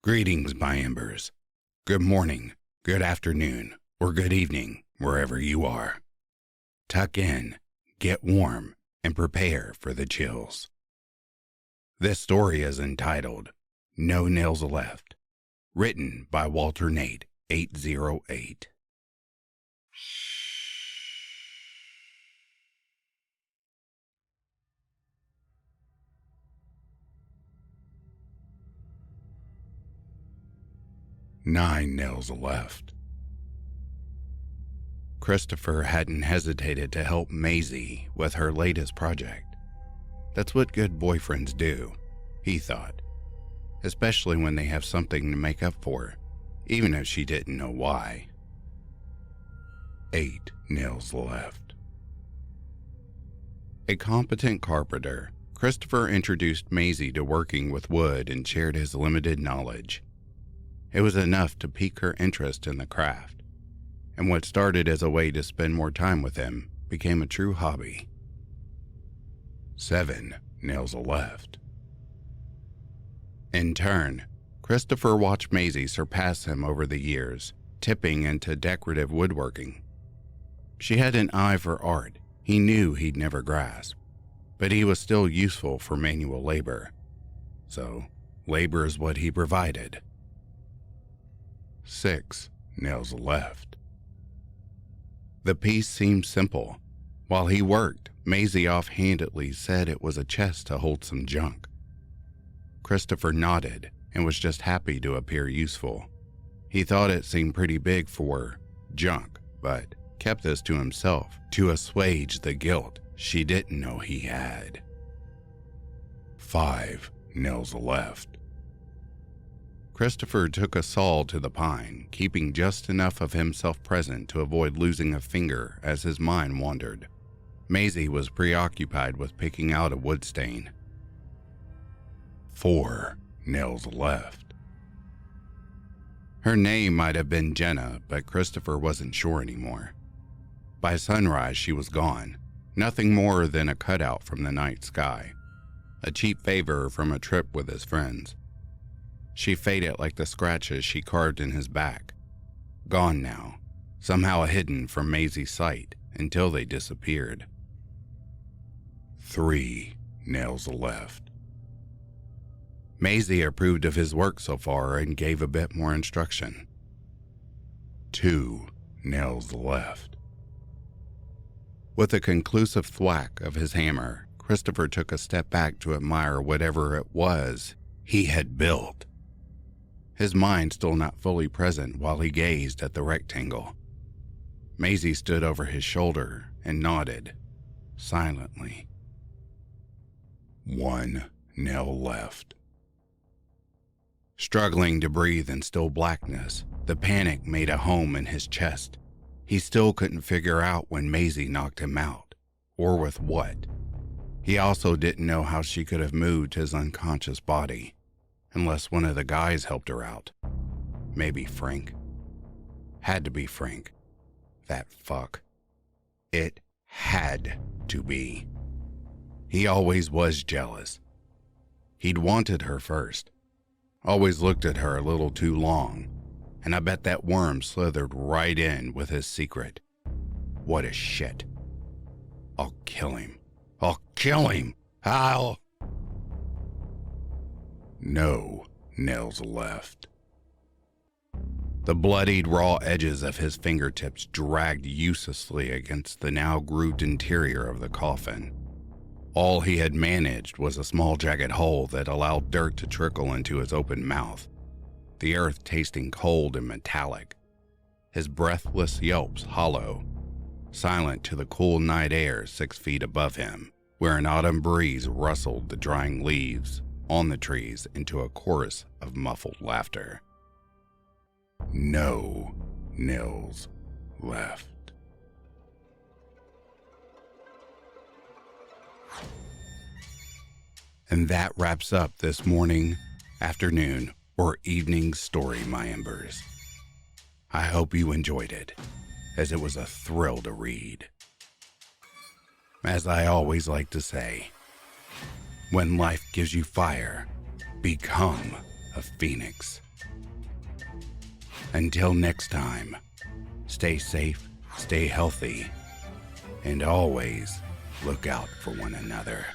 Greetings, my embers. Good morning, good afternoon, or good evening, wherever you are. Tuck in, get warm, and prepare for the chills. This story is entitled No Nails Left, written by Walter Nate 808. Nine nails left. Christopher hadn't hesitated to help Maisie with her latest project. That's what good boyfriends do, he thought, especially when they have something to make up for, even if she didn't know why. 8 nails left. A competent carpenter, Christopher introduced Maisie to working with wood and shared his limited knowledge. It was enough to pique her interest in the craft, and what started as a way to spend more time with him became a true hobby. 7 nails left. In turn, Christopher watched Maisie surpass him over the years, tipping into decorative woodworking. She had an eye for art he knew he'd never grasp, but he was still useful for manual labor. So, labor is what he provided. 6 nails left. The piece seemed simple. While he worked, Maisie offhandedly said it was a chest to hold some junk. Christopher nodded and was just happy to appear useful. He thought it seemed pretty big for junk, but kept this to himself to assuage the guilt she didn't know he had. 5 nails left. Christopher took a saw to the pine, keeping just enough of himself present to avoid losing a finger as his mind wandered. Maisie was preoccupied with picking out a wood stain. 4 nails left. Her name might have been Jenna, but Christopher wasn't sure anymore. By sunrise, she was gone, nothing more than a cutout from the night sky, a cheap favor from a trip with his friends. She faded like the scratches she carved in his back. Gone now, somehow hidden from Maisie's sight until they disappeared. 3 nails left. Maisie approved of his work so far and gave a bit more instruction. 2 nails left. With a conclusive thwack of his hammer, Christopher took a step back to admire whatever it was he had built. His mind still not fully present while he gazed at the rectangle. Maisie stood over his shoulder and nodded, silently. 1 nail left. Struggling to breathe in still blackness, the panic made a home in his chest. He still couldn't figure out when Maisie knocked him out, or with what. He also didn't know how she could have moved his unconscious body. Unless one of the guys helped her out. Maybe Frank. Had to be Frank. That fuck. It had to be. He always was jealous. He'd wanted her first. Always looked at her a little too long, and I bet that worm slithered right in with his secret. What a shit. I'll kill him. I'll kill him. No nails left. The bloodied raw edges of his fingertips dragged uselessly against the now grooved interior of the coffin. All he had managed was a small jagged hole that allowed dirt to trickle into his open mouth, the earth tasting cold and metallic, his breathless yelps hollow, silent to the cool night air 6 feet above him, where an autumn breeze rustled the drying leaves on the trees into a chorus of muffled laughter. No nails left. And that wraps up this morning, afternoon, or evening story, my embers. I hope you enjoyed it, as it was a thrill to read. As I always like to say, when life gives you fire, become a phoenix. Until next time, stay safe, stay healthy, and always look out for one another.